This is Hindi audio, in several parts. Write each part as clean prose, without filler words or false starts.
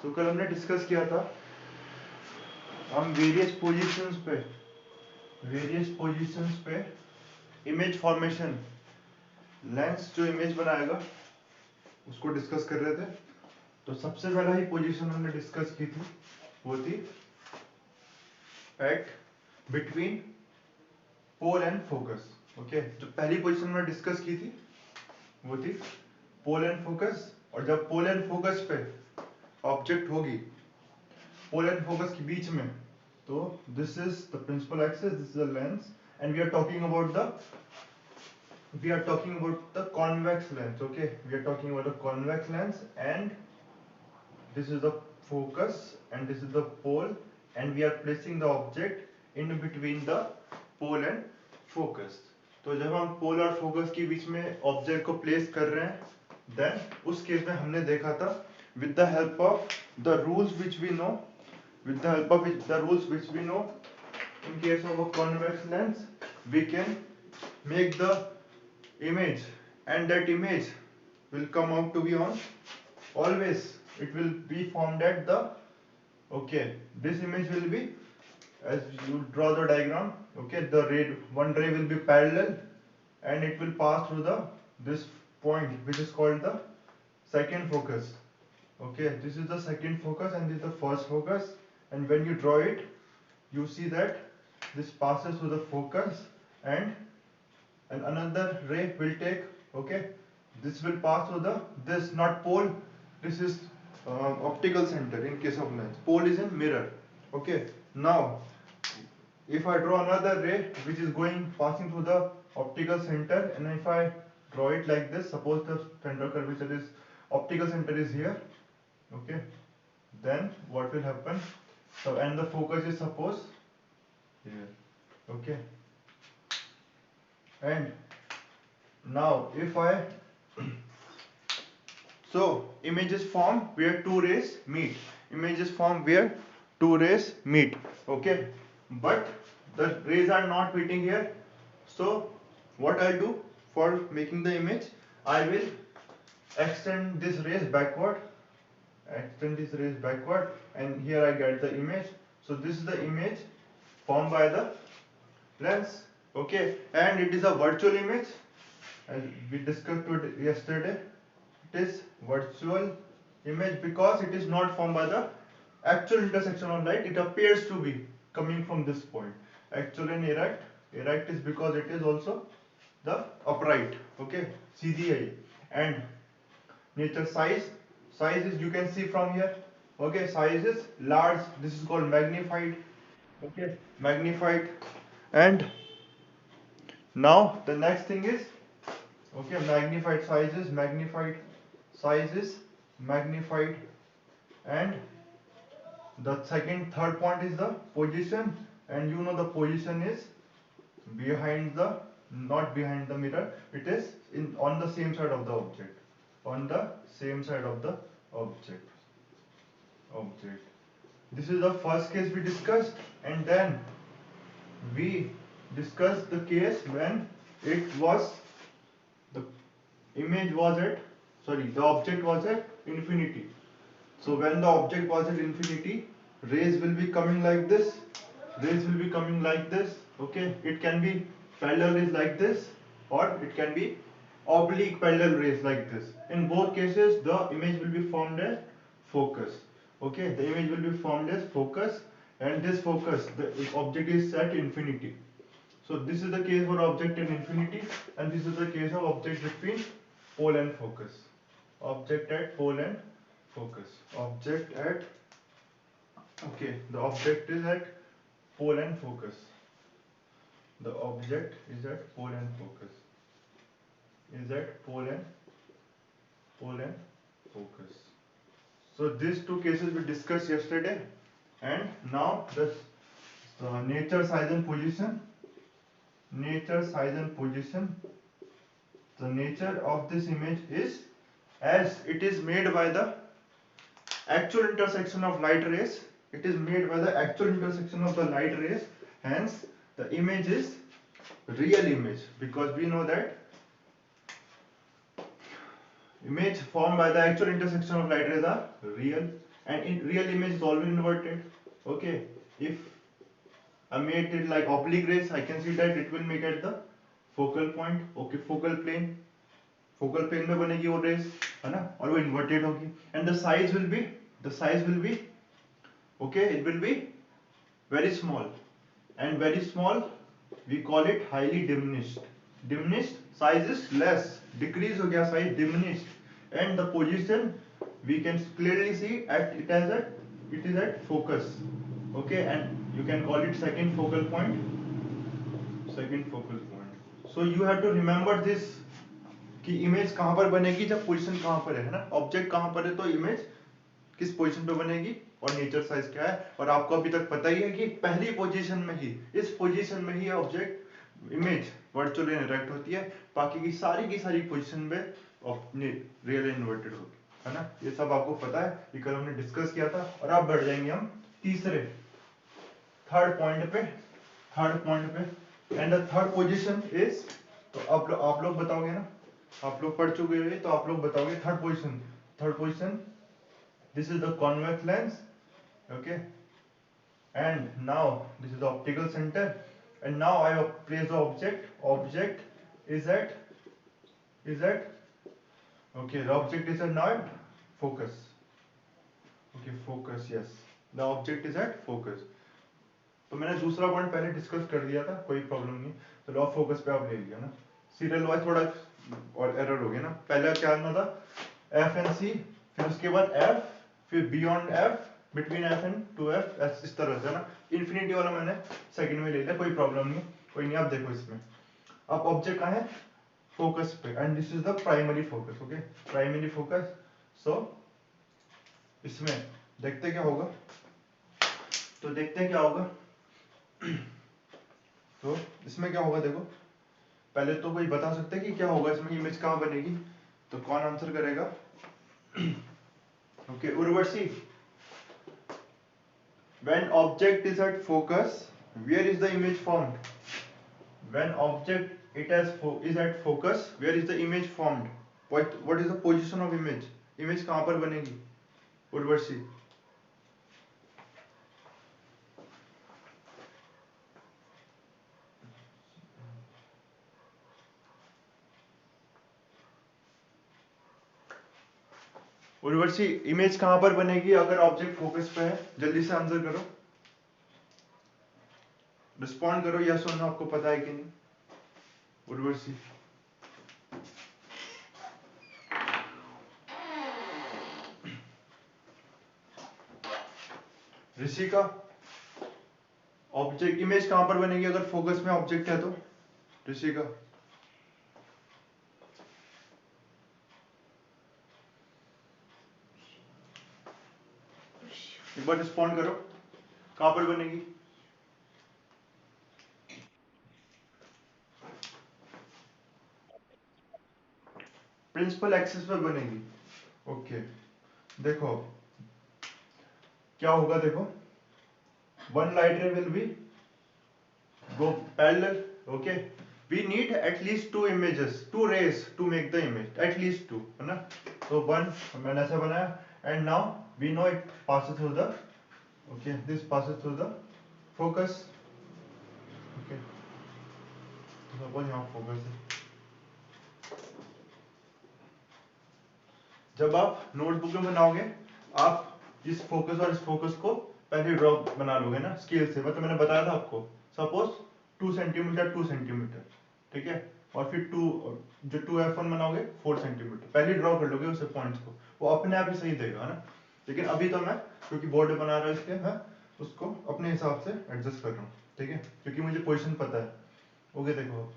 तो कल हमने डिस्कस किया था हम वेरियस पोजीशंस पे इमेज फॉर्मेशन, लेंस जो इमेज बनाएगा उसको डिस्कस कर रहे थे। तो सबसे पहला ही पोजीशन हमने डिस्कस की थी वो थी at between pole and focus. Okay, जो पहली पोजीशन हमने डिस्कस की थी वो थी पोल एंड फोकस। और जब पोल एंड फोकस पे ऑब्जेक्ट होगी पोल एंड फोकस के बीच में, तो this is the principal axis, this is the lens, and we are talking about the convex lens. Okay, we are talking about the convex lens, and this is the focus and this is the pole, and we are placing the object in between the pole and focus. तो जब हम पोल और फोकस के बीच में ऑब्जेक्ट को प्लेस कर रहे हैं, देन उस केस में हमने देखा था with the help of the rules which we know, in case of a convex lens, we can make the image, and that image will come out to be on, always it will be formed at the, okay, this image will be, as you draw the diagram, okay, the one ray will be parallel and it will pass through the this point which is called the second focus. Okay, this is the second focus and this is the first focus, and when you draw it you see that this passes through the focus, and another ray will take, okay, this will pass through the, this not pole, this is optical center in case of lens, pole is in mirror. Okay, now if I draw another ray which is passing through the optical center, and if I draw it like this, suppose the center of curvature is, optical center is here, okay, then what will happen, so and the focus is suppose here, okay, and now if I so images form where two rays meet, okay, but the rays are not meeting here. So what I'll do for making the image, I will extend this rays backward, and here I get the image. So this is the image formed by the lens, okay, and it is a virtual image as we discussed yesterday. It is virtual image because it is not formed by the actual intersection of light. It appears to be coming from this point. Actual and erect is because it is also the upright, okay, CDI. And nature size is, you can see from here, okay, size is large, this is called magnified, okay, magnified. And now the next thing is, okay, size is magnified, and the third point is the position, and you know the position is behind the, not behind the mirror, it is in on the same side of the object, on the same side of the object. This is the first case we discussed, and then we discussed the case when it was, the image was at, sorry, the object was at infinity. So when the object was at infinity, rays will be coming like this, okay, it can be parallel rays like this, or it can be oblique parallel rays like this. In both cases the image will be formed as focus, okay, the image will be formed as focus, and this focus, the object is at infinity. So this is the case for object in infinity, and this is the case of object between pole and focus. Object at pole and focus. Object at, okay, the object is at pole and focus. The object is at pole and focus. Is at pole and focus. So these two cases we discussed yesterday, and now the nature, size and position. Nature, size and position. The nature of this image is, as it is made by the actual intersection of light rays, hence the image is real image, because we know that image formed by the actual intersection of light rays are real, and in real image is always inverted. Okay, if I made it like oblique rays, I can see that it will make at the focal point. Okay, focal plane में बनेगी वो rays, है ना, और वो inverted होगी, and the size will be okay, it will be very small, and very small we call it highly diminished size is less, decrease हो गया size, diminished, and the position we can clearly see at it as it is at focus. Okay, and you can call it second focal point. So you have to remember this कि इमेज कहां पर बनेगी, जब पोजीशन कहां पर है ना, ऑब्जेक्ट कहां पर है तो इमेज किस पोजीशन पे बनेगी और नेचर साइज क्या है। और आपको अभी तक पता ही है कि पहली पोजीशन में ही, इस पोजीशन में ही ऑब्जेक्ट इमेज वर्चुअल इंटरैक्ट होती है, बाकी की सारी पोजीशन पे रियल इन्वर्टेड होगी, है ना। ये सब आपको पता है, ये कल हमने डिस्कस किया था। और अब बढ़ जाएंगे हम थर्ड पॉइंट पे, and the third position is, तो आप लोग बताओगे ना, आप लोग पढ़ चुके हैं तो आप लोग बताओगे third position, this is the convex lens, okay, and now this is the optical center, and now I have placed the object is at okay, the object is at now at focus. Okay, focus, yes, the object is at focus. तो मैंने दूसरा पॉइंट पहले डिस्कस कर दिया था, कोई प्रॉब्लम नहीं, तो लॉ फोकस पे आप ले लिया ना, सीरियल वाइज थोड़ा और एरर हो गया ना। पहले क्या करना था, एफ एंड सी, फिर उसके बाद एफ, फिर beyond F, between F and two F, इस तरह से ना। इन्फिनिटी वाला मैंने सेकंड में ले लिया, कोई प्रॉब्लम नहीं, कोई नहीं। आप देखो इसमें, अब ऑब्जेक्ट कहाँ है, फोकस पे, and this is the primary focus. Okay, primary focus. So इसमें देखते क्या होगा, तो देखते हैं क्या होगा। तो इसमें क्या होगा, देखो पहले तो कोई बता सकते हैं कि क्या होगा इसमें, इमेज कहां बनेगी, तो कौन आंसर करेगा। Okay, Urvashi, when object is at focus, where is the image formed? When object is at focus, where is the image formed? What is the position of image? Image कहां पर बनेगी, उर्वशी। उर्वशी, इमेज कहां पर बनेगी अगर ऑब्जेक्ट फोकस पे है, जल्दी से आंसर करो, रिस्पॉन्ड करो, यस और नो, आपको पता है कि नहीं। उर्वशी, ऋषिका, ऑब्जेक्ट इमेज कहां पर बनेगी अगर फोकस में ऑब्जेक्ट है तो, ऋषिका। एक बार रिस्पॉन्ड करो, कहां पर बनेगी। प्रिंसिपल एक्सिस पर बनेगी। ओके, देखो क्या होगा, देखो वन लाइट रे will be go parallel. Okay, we need at least two images, two rays to make the image, at least two, है ना। so one मैंने ऐसा बनाया, and now we know it passes through the, okay, this passes through the focus. Okay, suppose यहाँ focus है। जब आप नोटबुक में बनाओगे, आप इस फोकस और इस फोकस को पहले ड्रॉ बना लोगे ना स्केल से, मतलब मैंने बताया था आपको, सपोज 2 सेंटीमीटर 2 सेंटीमीटर, ठीक है, और फिर जो 2f1 बनाओगे 4 सेंटीमीटर, पहले ड्रॉ कर लोगे उसे पॉइंट्स को, वो अपने आप ही सही देगा ना। लेकिन अभी तो मैं क्योंकि बोर्ड बना रहा हूँ इसके, मैं उसको अपने हिसाब से एडजस्ट कर रहा हूँ, ठीक है, क्योंकि मुझे पोजिशन पता है। ओके, देखो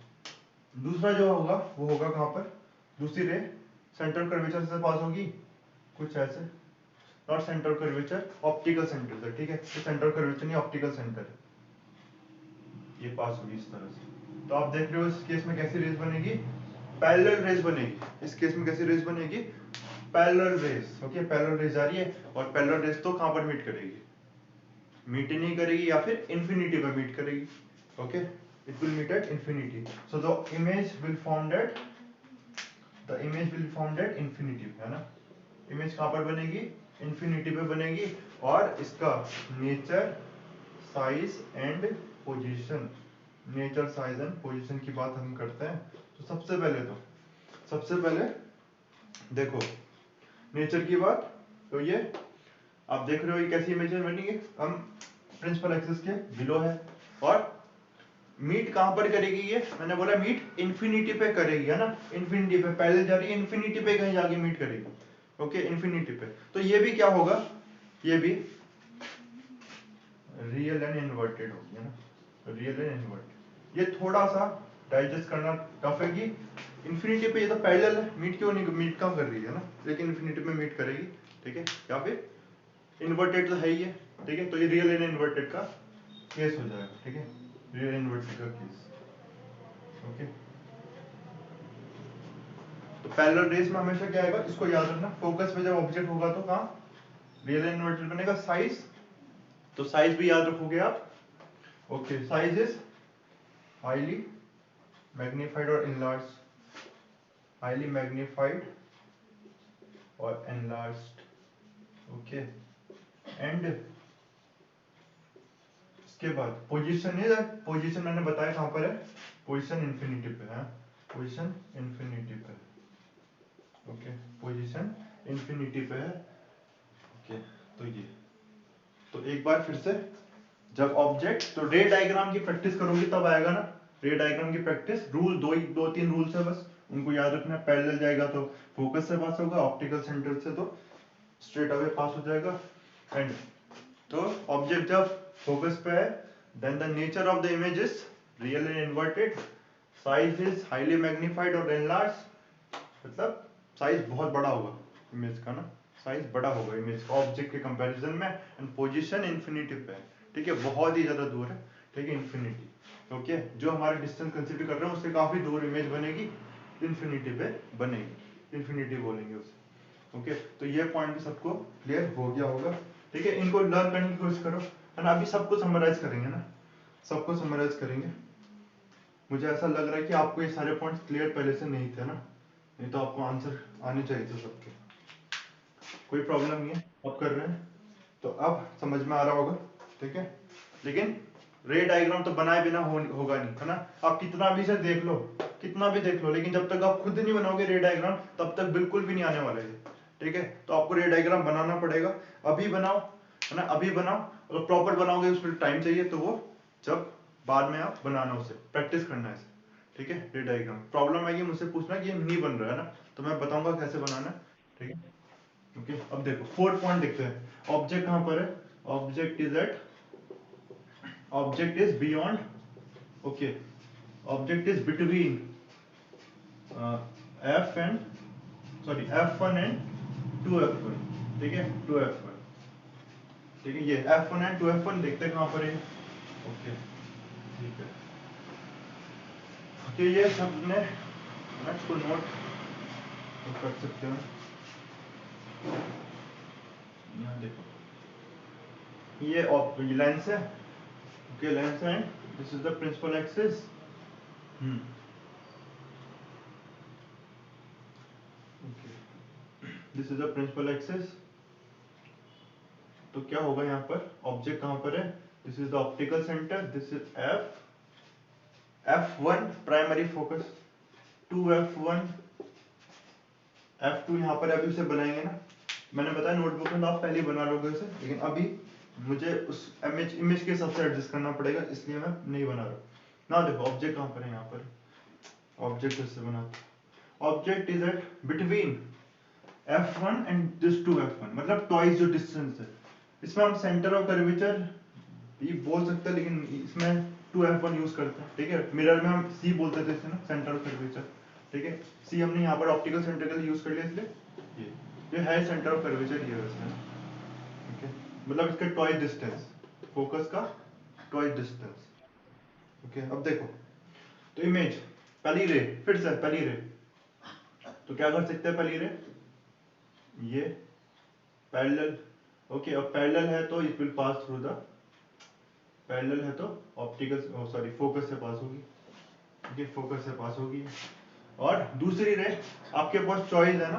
दूसरा जो होगा वो होगा कहाँ पर, दूसरी रे सेंटर कर्वेचर से पास होगी, कुछ ऐसे, not centre curvature, optical centre से, ठीक है, तो सेंटर कर्वेचर नहीं, ऑप्टिकल सेंटर, ये पास होगी इस तरह से। तो आप देख रहे हो इस केस में कैसी रेस बनेगी, पैरेलल रेस बनेगी। इस केस में कैसी रेस बनेगी, parallel rays. Okay, parallel rays आ रही है, और पैरेलल रेस तो कहां पर मीट करेगी, मीट ही नहीं करेगी, या फिर इंफिनिटी पर मीट करेगी। Okay, it will meet at infinity, so the image will formed at infinity, है ना। इमेज कहां पर बनेगी, इन्फिनिटी पे बनेगी। और इसका nature, size and position, nature size and position की बात हम करते हैं। तो सबसे पहले देखो नेचर की बात। तो ये आप देख रहे हो ये कैसी इमेज बनेगी, हम प्रिंसिपल एक्सिस के बिलो है। और मीट कहां पर करेगी, ये मैंने बोला मीट इन्फिनिटी पे करेगी, है ना, इन्फिनिटी पे पहले जा रही है, इन्फिनिटी पे कहीं जाके मीट करेगी। ओके, इन्फिनिटी पे। तो ये भी क्या होगा, ये भी रियल एंड इन्वर्टेड होगी, है ना, रियल एंड इन्वर्टेड। ये थोड़ा सा डाइजेस्ट करना टफ है कि इन्फिनिटी पे ये तो पैरेलल है, मीट क्यों नहीं, मीट कम कर रही है ना, लेकिन इन्फिनिटी पे मीट करेगी। ठीक है, या फिर इन्वर्टेड तो है ही है। ठीक है, तो ये रियल एंड इन्वर्टेड का केस हो जाएगा। ठीक है, रियल इन्वर्टेड का केस। ओके, तो पैरेलल रेस में हमेशा क्या आएगा, इसको याद रखना, फोकस पे जब ऑब्जेक्ट होगा तो कहाँ रियल एंड इन्वर्टेड बनेगा। साइज, तो साइज भी याद रखोगे आप। Okay, size is highly magnified और इनलार्ज, हाईली मैग्नीफाइड और एनलार्ज्ड। ओके, एंड इसके बाद पोजीशन इज, पोजीशन मैंने बताया कहां पर है, पोजीशन इन्फिनिटी पे है, पोजीशन इन्फिनिटी पे। ओके, पोजीशन इन्फिनिटी पे है। ओके, तो ये, तो एक बार फिर से, जब ऑब्जेक्ट, तो रे डायग्राम की प्रैक्टिस करोगे तब आएगा ना, रे डायग्राम की प्रैक्टिस। रूल दो तीन रूल्स है बस, उनको याद रखना। पैरेलल जाएगा तो फोकस से पास होगा, ऑप्टिकल सेंटर से तो स्ट्रेट अवे पास हो जाएगा। एंड तो ऑब्जेक्ट जब फोकस पे है, then the nature of the image is real and inverted, size is highly magnified और एनलार्ज, मतलब साइज बहुत बड़ा होगा इमेज का ना, साइज बड़ा होगा इमेज का ऑब्जेक्ट के कंपैरिजन में। एंड पोजीशन इन्फिनिटी पे है। ठीक है, बहुत ही ज्यादा दूर है। ठीक है, इन्फिनिटी। ओके, जो हमारा डिस्टेंस कंसीडर कर रहे हैं उससे काफी दूर इमेज बनेगी, इन्फिनिटी पे बनेगी, इन्फिनिटी बोलेंगे उसे। ओके, तो ये पॉइंट भी सबको क्लियर हो गया होगा। ठीक है, इनको लर्न करने की कोशिश करो, है ना। अभी सबको समराइज करेंगे ना, सबको समराइज करेंगे। मुझे ऐसा लग रहा है कि आपको ये सारे पॉइंट्स क्लियर पहले से नहीं थे ना, नहीं तो आपको आंसर आने चाहिए थे सबके। कोई प्रॉब्लम नहीं है, अब कर रहे हैं तो अब समझ में आ रहा होगा। ठीक है, लेकिन रे डायग्राम तो बनाए बिना होगा नहीं, है ना। आप कितना भी से देख लो, कितना भी देख लो, लेकिन जब तक आप खुद नहीं बनाओगे रे डायग्राम, तब तक बिल्कुल भी नहीं आने वाला है। ठीक है, तो आपको रे डायग्राम बनाना पड़ेगा। अभी बनाओ, है ना, अभी बनाओ। अगर प्रॉपर बनाओगे उसमें टाइम चाहिए, तो वो जब बाद में आप बनाना, उसे प्रैक्टिस करना है इसे। ठीक है, रे डायग्राम प्रॉब्लम आएगी मुझसे पूछना कि ये नहीं बन रहा है ना, तो मैं बताऊंगा कैसे बनाना है। ठीक है, ओके, अब देखो फोर्थ पॉइंट देखते हैं। ऑब्जेक्ट कहां पर है, object is at, object is beyond, okay, object is between F and, sorry F1 and 2F1। ठीक है, 2F1। ठीक है, ये F1 एंड 2F1 देखते हैं कहां पर है। ओके, ठीक है, ओके, ये सब ने इसको नोट कर सकते हो। यहाँ देखो, ये लेंस है। Okay, lens and this is the principal axis. This is the principal axis. तो क्या होगा यहाँ पर, ऑब्जेक्ट कहां पर है, this is the optical centre, this is F1 primary focus, 2F1, F2 यहाँ पर अभी उसे बनाएंगे ना। मैंने बताया नोटबुक में तो आप पहले ही बना लोगे उसे, लेकिन अभी मुझे उस इमेज के हिसाब से एडजस्ट करना पड़ेगा, इसलिए मैं नहीं बना रहा ना। देखो ऑब्जेक्ट कहां पर है, यहाँ पर ऑब्जेक्ट इससे बनाते, object is at between F1 and this 2F1, मतलब ट्वाइस जो डिस्टेंस है। इसमें हम सेंटर ऑफ कर्वेचर ये बोल सकते हैं, लेकिन इसमें 2F1 यूज करते हैं। ठीक है, मिरर में हम C बोलते थे इसे ना, सेंटर ऑफ कर्वेचर। ठीक है, C हमने यहाँ पर ऑप्टिकल सेंटर के लिए यूज कर लिया, इसलिए ये है सेंटर ऑफ कर्वेचर, ये वैसे ना। ओके, मतलब इसका ट्वाइस डिस्टेंस, फोकस का ट्वाइस डिस्टेंस। ओके, अब देखो, तो इमेज पहली रे, फिर से पहली रे, तो क्या कर सकते हैं पहली रे, ये पैरेलल। ओके, अब पैरेलल है तो it will pass through the, parallel है तो ऑप्टिकल, सॉरी फोकस से पास होगी। ओके, फोकस से पास होगी। और दूसरी रे, आपके पास चॉइस है ना,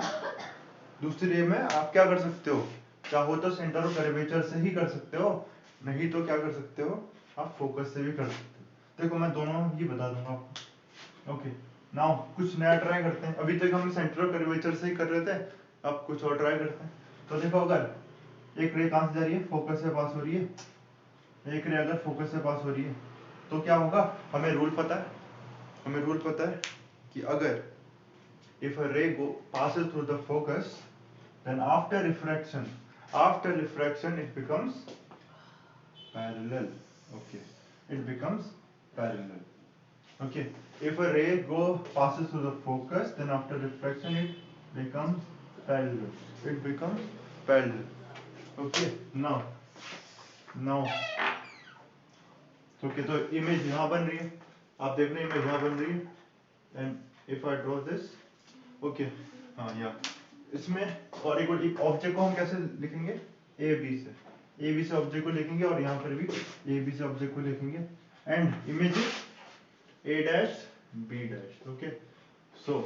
दूसरी रे में आप क्या कर सकते हो, चाहो तो सेंटर ऑफ कर्वेचर से ही कर सकते हो, नहीं तो क्या कर सकते हो, आप फोकस से भी कर सकते हो। देखो मैं दोनों ही बता दूंगा आपको। ओके नाउ कुछ नया ट्राई करते हैं। अभी तक हम सेंटर ऑफ कर्वेचर से ही कर रहे थे, अब कुछ और ट्राई करते हैं। तो देखो अगर एक रे कहां से जा रही है, फोकस से पास हो रही है, एक रे अगर फोकस से पास हो रही है तो क्या होगा, हमें रूल पता है, हमें रूल पता है कि अगर if a ray passes through the focus, then after refraction it becomes parallel. Okay, it becomes parallel. Okay, if a ray passes through the focus, then after refraction it becomes parallel. It becomes parallel. Okay, now okay, तो इमेज यहाँ बन रही है, आप देख रहे हैं इमेज यहाँ बन रही है, and if I draw this, okay, हाँ या इसमें और एक ऑब्जेक्ट को हम कैसे लिखेंगे, ए बी से ऑब्जेक्ट को लिखेंगे और यहाँ पर भी ए बी से ऑब्जेक्ट को लिखेंगे, and image A dash B dash. Okay so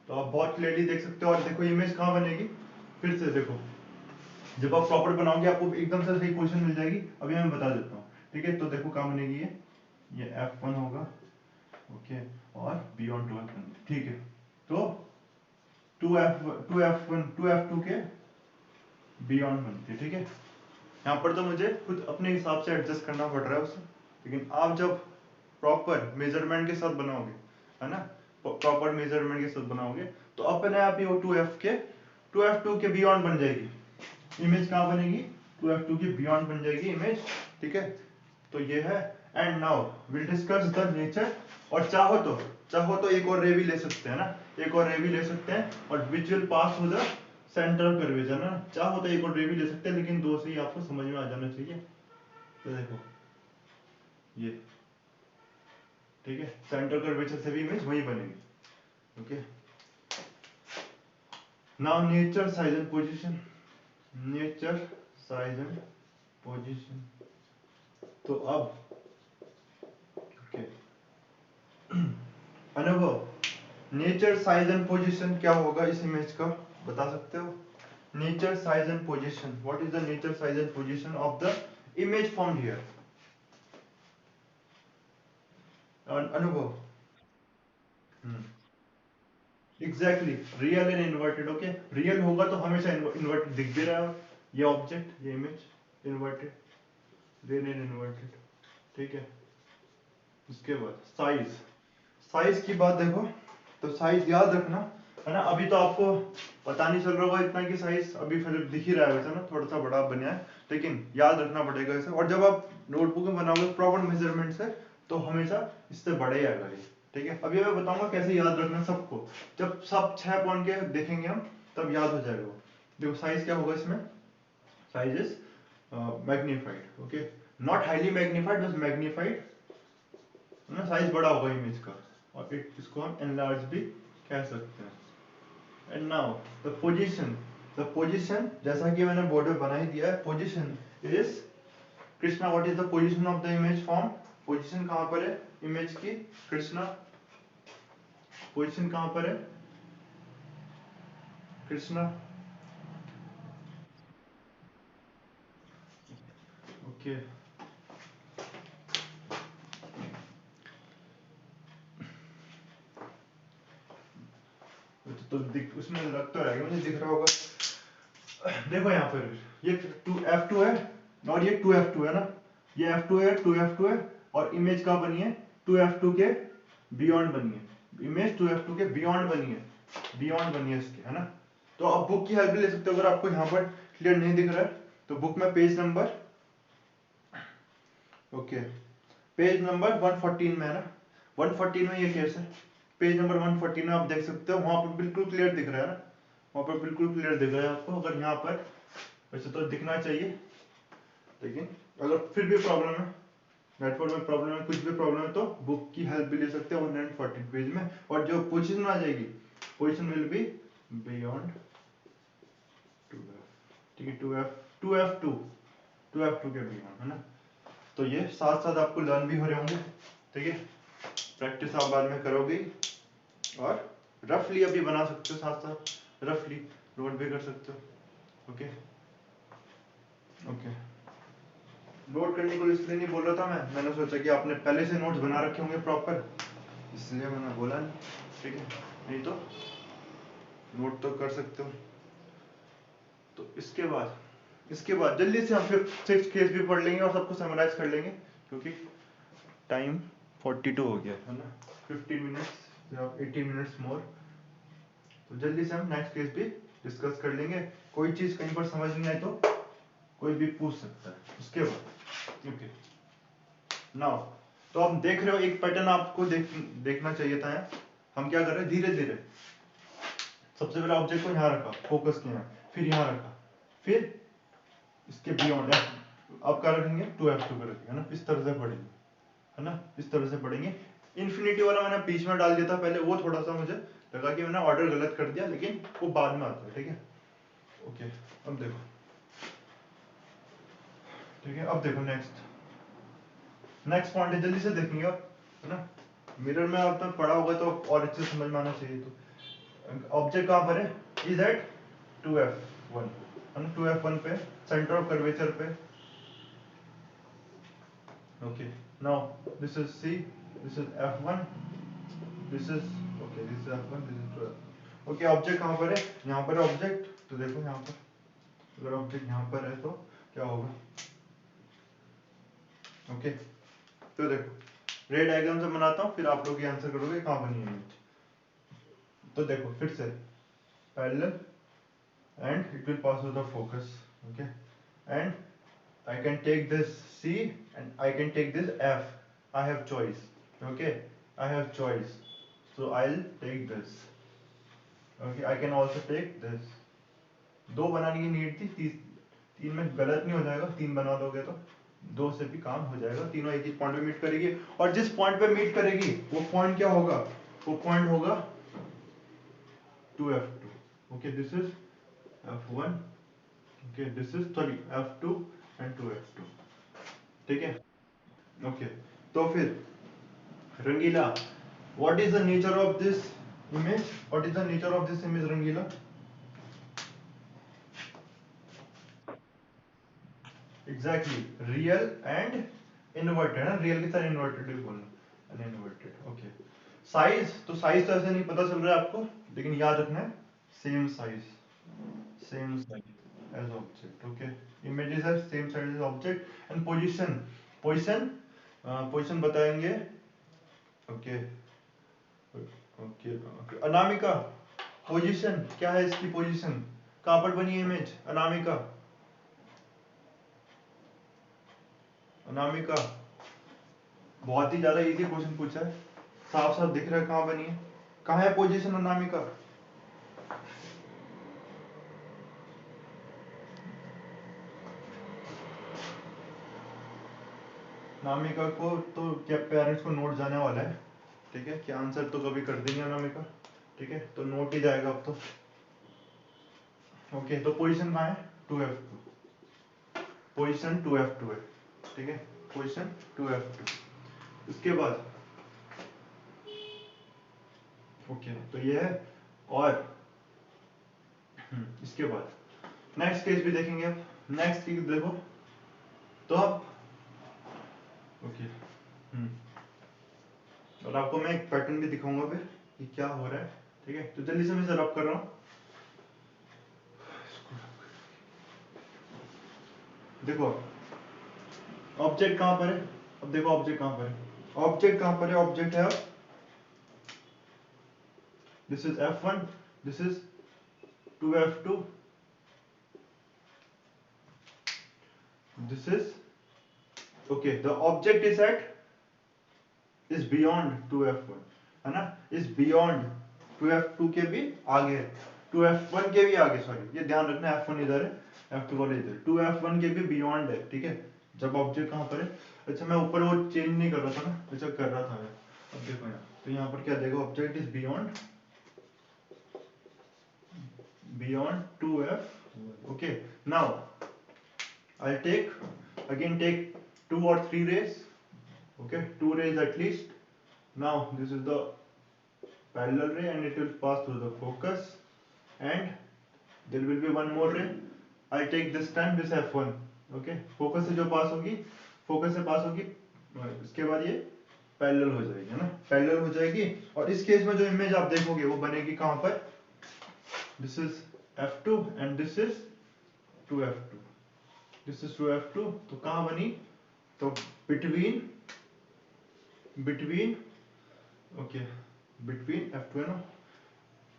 तो आप बहुत क्लियरली देख सकते हो। और देखो इमेज कहाँ बनेगी, फिर से देखो, जब आप प्रॉपर बनाओगे आपको एकदम से सही पोजीशन मिल जाएगी। अभी मैं बता देता हूँ, ठीक है। तो देखो कहाँ बनेगी, ये F1 होगा, ओके, और बियॉन्ड 2F1, ठीक है। तो 2F2 के बियॉन्ड बनती है, ठीक है। यहाँ पर तो मुझे खुद अपने हिसाब से एडजस्ट करना पड़ रहा है उसे, लेकिन आप जब प्रॉपर मेजरमेंट के साथ बनाओगे, है ना, प्रॉपर मेजरमेंट के साथ बनाओगे तो अपने आप ही वो 2F2 के बियॉन्ड बन जाएगी। इमेज कहाँ बनेगी, 2F2 के बियॉन्ड बन जाएगी इमेज, ठीक है। तो ये है, and now will discuss the nature. और चाहो तो एक और रे भी ले सकते हैं ना, एक और रे भी ले सकते हैं, और which will pass through the centre of curvature ना, चाहो तो एक और रे भी ले सकते हैं, लेकिन दो से ही आपको समझ में आ जाना चाहिए। तो देखो ये, ठीक है, सेंटर कर्वेचर से भी इमेज वही बनेगी। Okay now nature size and position, nature size and position. तो अब ओके अनुभव, नेचर साइज एंड पोजीशन क्या होगा इस इमेज का, बता सकते हो? Nature size and position, what is the nature size and position of the image formed here? Anubhav, exactly, real and inverted. Okay, real होगा तो हमेशा इन्वर्टेड दिख भी रहा है, ये ऑब्जेक्ट, ये image inverted, real and inverted, ठीक है। उसके बाद साइज, साइज की बात देखो, तो साइज याद रखना, है ना। अभी तो आपको पता नहीं चल रहा होगा इतना कि साइज अभी फिर दिख ही रहा है वैसे ना, थोड़ा सा बड़ा बना है, लेकिन याद रखना पड़ेगा इसे। और जब आप नोटबुक में बनाओगे प्रॉपर मेजरमेंट से तो हमेशा इससे बड़ा ही आएगा ये, ठीक है। अभी मैं बताऊंगा कैसे याद रखना सबको, जब सब 6 पॉइंट के देखेंगे हम तब याद हो जाएगा वो। देखो साइज क्या होगा इसमें, size is magnified, okay, not highly magnified, बस मैग्नीफाइड ना, साइज बड़ा होगा इमेज का, और इसको हम एनलार्ज भी कह सकते हैं। And now the position, the position जैसा कि मैंने बोर्ड पे बना ही दिया है, position is, Krishna what is the position of the image form? Position कहां पर है इमेज की, कृष्णा पोजीशन कहां पर है कृष्णा? ओके तो उसमें लग तो रहा है, मुझे दिख रहा होगा। देखो यहाँ पर ये 2F2 है और ये 2F2 है ना, ये F2 है, 2F2 है, और इमेज कहाँ बनी है, 2F2 के बियॉन्ड बनी है, इमेज 2F2 के बियॉन्ड बनी है, बियॉन्ड बनी है इसके, है ना। तो आप बुक की हेल्प ले सकते हो, अगर आपको यहाँ पर क्लियर नहीं दिख रहा है तो बुक में page number, okay, page number 114 में है ना, 114 में ये केस है, पेज नंबर 114 में आप देख सकते हो, वहां पर बिल्कुल क्लियर दिख रहा है ना, वहां पर बिल्कुल क्लियर दिख रहा है आपको। अगर यहाँ पर, वैसे तो दिखना चाहिए, लेकिन अगर फिर भी प्रॉब्लम है, नेटवर्क में प्रॉब्लम है, कुछ भी प्रॉब्लम है, तो बुक की हेल्प भी ले सकते हैं 114 पेज में। और जो पोजीशन आ जाएगी, position will be beyond 2F, ठीक है, 2F2 के बियॉन्ड, है ना। तो ये साथ साथ आपको लर्न भी हो रहे होंगे, ठीक है, प्रैक्टिस आप बाद में करोगे, और रफली अभी बना सकते हो, साथ साथ रफली नोट भी कर सकते हो, ओके। नोट करने को इसलिए नहीं बोल रहा था मैंने सोचा कि आपने पहले से नोट्स बना रखे होंगे प्रॉपर, इसलिए मैंने बोला नहीं, ठीक है, नहीं तो नोट तो कर सकते हो। तो इसके बाद जल्दी से हम फिर 6 केस भी पढ़ लेंगे और सबको समराइज कर लेंगे, क्योंकि टाइम 42 हो गया है ना, 15 मिनट्स या 18 मिनट्स मोर। तो जल्दी से हम नेक्स्ट केस भी डिस्कस कर लेंगे। कोई चीज कहीं पर समझ नहीं आए तो कोई भी पूछ सकता है उसके बाद। ओके, नाउ तो आप देख रहे हो एक पैटर्न आपको देखना चाहिए था। हम क्या कर रहे हैं, धीरे धीरे सबसे पहले ऑब्जेक्ट को यहाँ रखा, फोकस किया, फिर यहाँ रखा, फिर इसके बियॉन्ड आप क्या रखेंगे, 2f2 पे रखेंगे ना, इस तरह से पढ़ेंगे, है ना, इस तरह से पढ़ेंगे। इन्फिनिटी वाला मैंने बीच में डाल दिया था पहले, वो थोड़ा सा मुझे लगा कि मैंने ऑर्डर गलत कर दिया, लेकिन वो बाद में आता है, ठीक है। ओके, अब देखो, ठीक है, अब देखो नेक्स्ट पॉइंट है, जल्दी से देखेंगे आप, है ना। मिरर में आपने पढ़ा होगा तो और अच्छे समझ में आना चाहिए। तो ऑब्जेक्ट कहाँ पर है, इज एट 2f1, है ना, 2f1 पे, सेंटर ऑफ कर्वेचर पे। Okay, now this is c, this is f1, this is okay, this is f1, this is 2f। Okay, object कहाँ पर है, यहाँ पर है ऑब्जेक्ट। तो देखो यहाँ पर, अगर ऑब्जेक्ट यहाँ पर है तो क्या होगा। ओके, तो देखो रे डायग्राम से बनाता हूँ, फिर आप लोग ये आंसर करोगे कहाँ बनी है इमेज। तो देखो फिर से parallel and it will pass through the focus, okay, and I can take this C and I can take this F. I have choice, okay, I have choice, so I'll take this, okay, I can also take this। दो बनाने की नीड थी, तीन में गलत नहीं हो जाएगा, तीन बना दोगे तो दो से भी काम हो जाएगा, तीनों एक ही पॉइंट पे मीट करेगी, और जिस पॉइंट पे मीट करेगी वो पॉइंट क्या होगा, वो पॉइंट होगा 2f2, okay, this is f1, okay, this is sorry f2 and 2f2, ठीक है। ओके, तो फिर Rangeela, what is the nature of this image, what is the nature of this image Rangeela. Exactly, real and inverted, है रियल की तरह इन्वर्टेड भी बोलना, अनइन्वर्टेड। ओके, साइज, तो साइज तो ऐसे नहीं पता चल रहा है आपको, लेकिन याद रखना है same size, same size as object, okay, images are same size as object, and position बताएंगे। ओके, ओके, अनामिका, पोजीशन क्या है इसकी, पोजीशन कहां पर बनी है इमेज, अनामिका, अनामिका, बहुत ही ज्यादा इजी क्वेश्चन पूछा है, साफ साफ दिख रहा है कहां बनी है, कहां है पोजीशन अनामिका। अनामिका को तो क्या पेरेंट्स को नोट जाने वाला है, ठीक है, क्या आंसर तो कभी कर देंगे अनामिका, ठीक है, तो नोट ही जाएगा अब तो। ओके, तो पोजीशन कहाँ है, 2f2, पोजीशन 2f2 है, ठीक है, पोजीशन 2f2। उसके बाद ओके, तो ये है, और इसके बाद नेक्स्ट केस भी देखेंगे अब। नेक्स्ट केस देखो, तो अब ओके, और आपको मैं एक पैटर्न भी दिखाऊंगा फिर कि क्या हो रहा है, ठीक है। तो जल्दी से मैं रब कर रहा हूँ, देखो ऑब्जेक्ट कहां पर है, अब देखो ऑब्जेक्ट कहां पर है, ऑब्जेक्ट कहां पर है, ऑब्जेक्ट है, this is f1, this is 2f2, this is okay, the object is beyond 2f1, है ना, is beyond 2f2 के भी आगे है, 2f1 के भी आगे, सॉरी ये ध्यान रखना, f1 इधर है, f2 वाला इधर, 2f1 के भी बियॉन्ड है, ठीक है, जब ऑब्जेक्ट कहां पर है। अच्छा, मैं ऊपर वो चेंज नहीं कर रहा था ना, अच्छा कर रहा था मैं, अब देखो यहाँ, तो यहाँ पर क्या देगा, object is beyond 2f, okay, now I'll take 2 or 3 rays, okay, 2 rays at least. Now this is the parallel ray and it will pass through the focus, and there will be one more ray. I'll take this time this f1, okay, focus से जो पास होगी, फोकस से पास होगी, इसके बाद ये पैरेलल हो जाएगी, है ना, पैरेलल हो जाएगी। और इस केस में जो इमेज आप देखोगे वो बनेगी कहाँ पर, this is f2 and this is 2f2, this is 2f2, तो कहाँ बनी, तो between between okay, between f2 है ना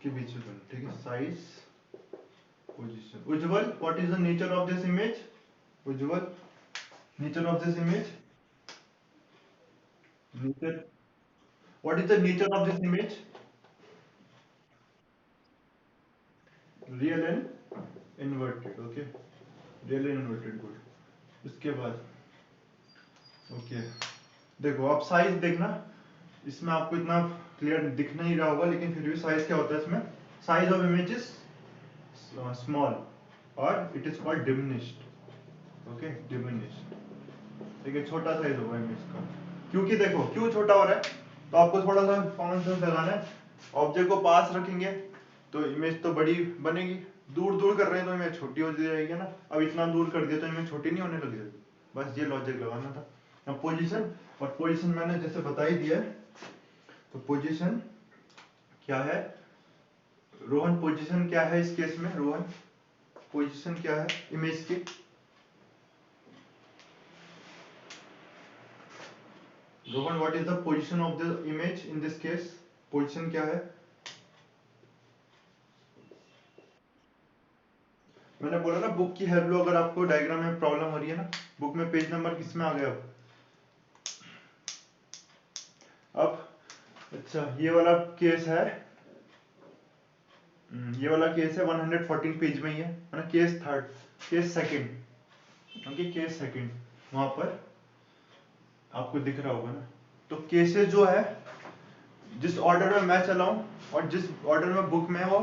के बीच में बनी, ठीक है। Size, position, Ujjwal, what is the nature of this image, Ujjwal, nature of this image, nature, what is the nature of this image, real and inverted, okay, real and inverted, good। इसके बाद ओके, देखो आप साइज देखना, इसमें आपको इतना क्लियर दिख नहीं रहा होगा, लेकिन फिर भी साइज क्या होता है इसमें, size of image is small और it is called diminished, okay, diminished, ठीक है, छोटा साइज होगा इमेज का। क्योंकि देखो क्यों छोटा हो रहा है, तो आपको थोड़ा सा कॉमन सेंस लगाना है, ऑब्जेक्ट को पास रखेंगे तो इमेज तो बड़ी बनेगी, दूर दूर कर रहे हैं तो इमेज छोटी हो जाएगी ना, अब इतना दूर कर दिया तो इमेज छोटी नहीं होने लग जाएगी, बस ये लॉजिक लगाना था। अब पोजीशन, और पोजीशन मैंने जैसे बता ही दिया है, तो पोजीशन क्या है, रोहन पोजीशन क्या है इस केस में, रोहन पोजीशन क्या है इमेज की, Rohan what is the position of the image in this case, position क्या है, मैंने बोला ना बुक की हेल्प लो अगर आपको डायग्राम में प्रॉब्लम हो रही है ना। बुक में पेज नंबर किस में आ गया अब अच्छा ये वाला केस है, ये वाला केस है 114 पेज में ही है ना, case third, case second, okay, case second, वहां पर आपको दिख रहा होगा ना। तो केसेस जो है जिस ऑर्डर में मैं चला हूं और जिस ऑर्डर में बुक में हो,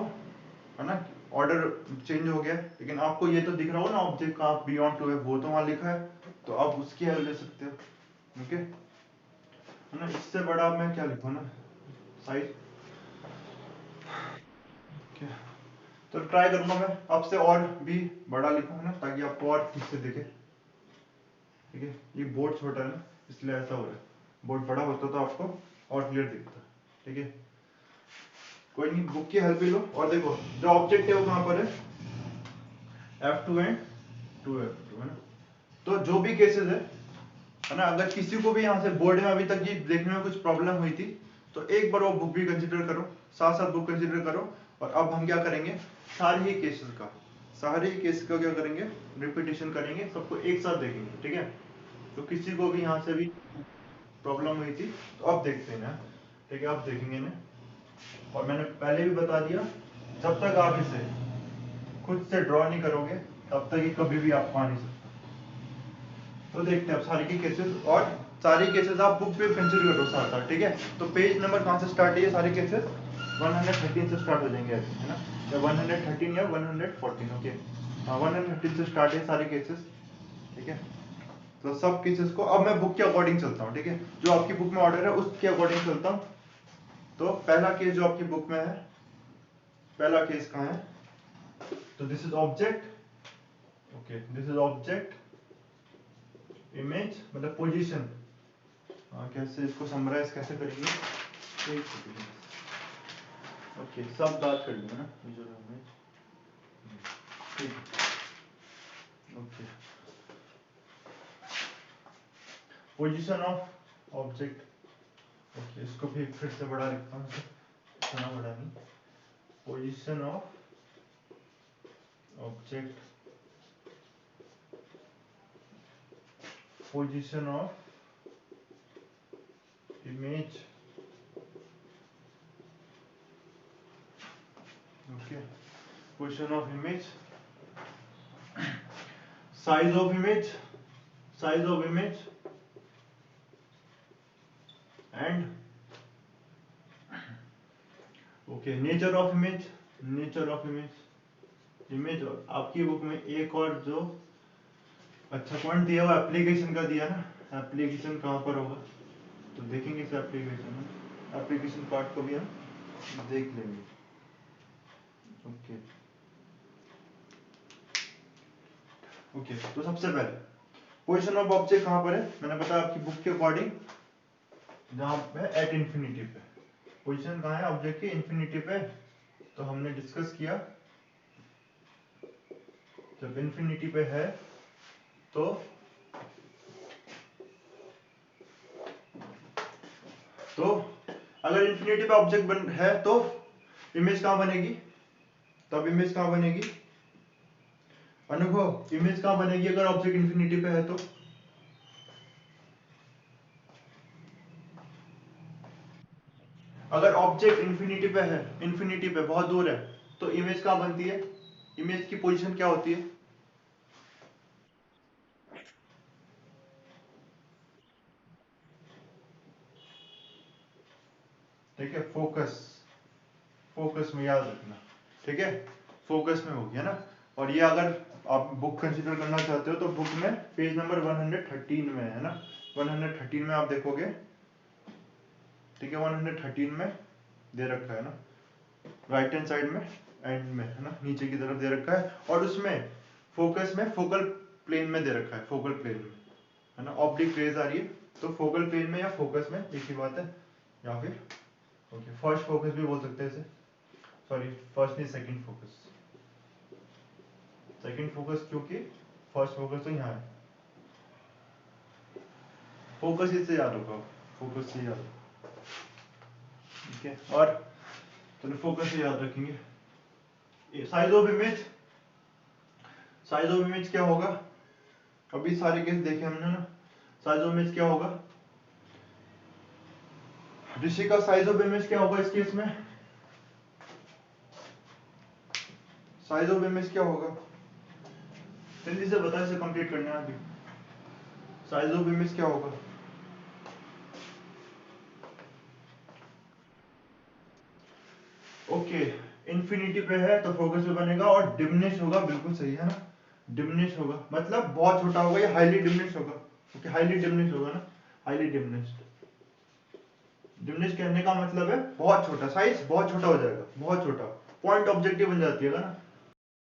है ना, ऑर्डर चेंज हो गया, लेकिन आपको ये तो दिख रहा हो ना ऑब्जेक्ट का बियॉन्ड टू है, वो तो वहां लिखा है, तो आप उसकी हेल्प ले सकते हो, ओके, है ना। इससे बड़ा मैं क्या लिखूं ना, साइज, ओके, तो ट्राई करूंगा मैं आपसे और भी बड़ा लिखूंगा ना, ताकि आपको और ठीक से दिखे, ठीक है। ये बोर्ड छोटा है ना इसलिए ऐसा हो रहा है, बोर्ड बड़ा होता तो आपको और क्लियर दिखता, ठीक है। कोई नहीं, बुक की हेल्प भी लो, और देखो जो ऑब्जेक्ट है वो कहां पर है, F2 एंड 2F2, है ना। तो जो भी केसेस है ना, अगर किसी को भी यहाँ से बोर्ड में अभी तक ये देखने में कुछ प्रॉब्लम हुई थी, तो एक बार वो बुक भी कंसिडर करो, साथ साथ बुक कंसिडर करो। और अब हम क्या करेंगे, सारे ही केसेस का, सारे ही केस का क्या करेंगे, रिपीटेशन करेंगे, सबको एक साथ देखेंगे, ठीक है। तो किसी को भी यहाँ से भी प्रॉब्लम हुई थी तो अब देखते हैं ना, ठीक है, अब देखेंगे ना। और मैंने पहले भी बता दिया, जब तक आप इसे खुद से ड्रॉ नहीं करोगे तब तक ये कभी भी आप पा नहीं सकते। तो देखते हैं अब सारे के केसेस, और सारे केसेस आप बुक पे कंसीडर करो साथ साथ, ठीक है। तो पेज नंबर कहाँ से स्टार्ट है, ये सारे केसेस 113 से स्टार्ट हो जाएंगे, है ना, या 113 या 114, ओके, हाँ 113 से स्टार्ट है सारे केसेस, ठीक है। तो सब केसेस को अब मैं बुक के अकॉर्डिंग चलता हूँ, ठीक है, जो आपकी बुक में ऑर्डर है उसके अकॉर्डिंग चलता हूँ। तो पहला केस जो आपकी बुक में है, पहला केस कहाँ है, तो this is object, okay, this is object, image मतलब पोजीशन, कैसे इसको समराइज कैसे करेंगे, एक सेकंड, ओके, सब बात कर लूंगा ना विजुअल इमेज, ठीक है, okay, position of object, okay, इसको भी फिर से बड़ा लिखता हूँ, इतना बड़ा नहीं, position of object, position of image, okay, position of image, size of image, size of image, and okay, nature of image, nature of image, image। और आपकी बुक में एक और जो अच्छा पॉइंट दिया हुआ एप्लीकेशन का दिया ना, एप्लीकेशन कहाँ पर होगा, तो देखेंगे इस एप्लीकेशन में, एप्लीकेशन पार्ट को भी हम देख लेंगे, ओके। ओके तो सबसे पहले पोजीशन ऑफ ऑब्जेक्ट कहाँ पर है, मैंने बताया आपकी बुक के अकॉर्डिंग जहाँ पे एट इंफिनिटी पे पोजीशन कहाँ है ऑब्जेक्ट की, इंफिनिटी पे। तो हमने डिस्कस किया जब इंफिनिटी पे है तो अगर इंफिनिटी पे ऑब्जेक्ट बन है तो इमेज कहाँ बनेगी, तब इमेज कहाँ बनेगी अनुभव, इमेज कहाँ बनेगी अगर ऑब्जेक्ट इंफिनिटी पे है तो? अगर ऑब्जेक्ट इंफिनिटी पे है, इंफिनिटी पे बहुत दूर है, तो इमेज कहाँ बनती है, इमेज की पोजीशन क्या होती है? ठीक है, फोकस, फोकस में याद रखना, ठीक है, फोकस में हो गया ना। और ये अगर आप बुक कंसीडर करना चाहते हो तो बुक में पेज नंबर 113 में है ना, 113 में आप देखोगे, ठीक है, 113 में दे रखा है ना, राइट हैंड साइड में एंड में है ना, नीचे की तरफ दे रखा है। और उसमें फोकस में फोकल प्लेन में दे रखा है, फोकल प्लेन में है ना, ऑब्लिक रेज आ रही है, तो फोकल प्लेन में या फोकस में एक ही बात है। या फिर ओके फर्स्ट फोकस भी बोल सकते हैं इसे, सॉरी फर्स्ट नहीं सेकंड फोकस, सेकंड फोकस क्योंकि फर्स्ट फोकस तो यहाँ है, फोकस इससे याद होगा, फोकस से याद होगा, ठीक है। और चलो फोकस से याद रखेंगे। Size of image, size of image क्या होगा, अभी सारे केस देखे हमने ना, साइज ऑफ इमेज क्या होगा ऋषि का, साइज ऑफ इमेज क्या होगा इस केस में, साइज ऑफ इमेज क्या होगा, जल्दी से बता, इसे कंप्लीट करना है अभी। साइज ऑफ इमेज क्या होगा, ओके इंफिनिटी पे है तो फोकस पे बनेगा और डिमिनिश होगा, बिल्कुल सही है ना, डिमिनिश होगा मतलब बहुत छोटा होगा या हाईली डिमिनिश होगा, ओके हाईली डिमिनिश होगा ना, हाईली डिमिनिश्ड। डिमिनिश कहने का मतलब है बहुत छोटा, साइज बहुत छोटा हो जाएगा, बहुत छोटा, पॉइंट ऑब्जेक्टिव बन जाती है ना,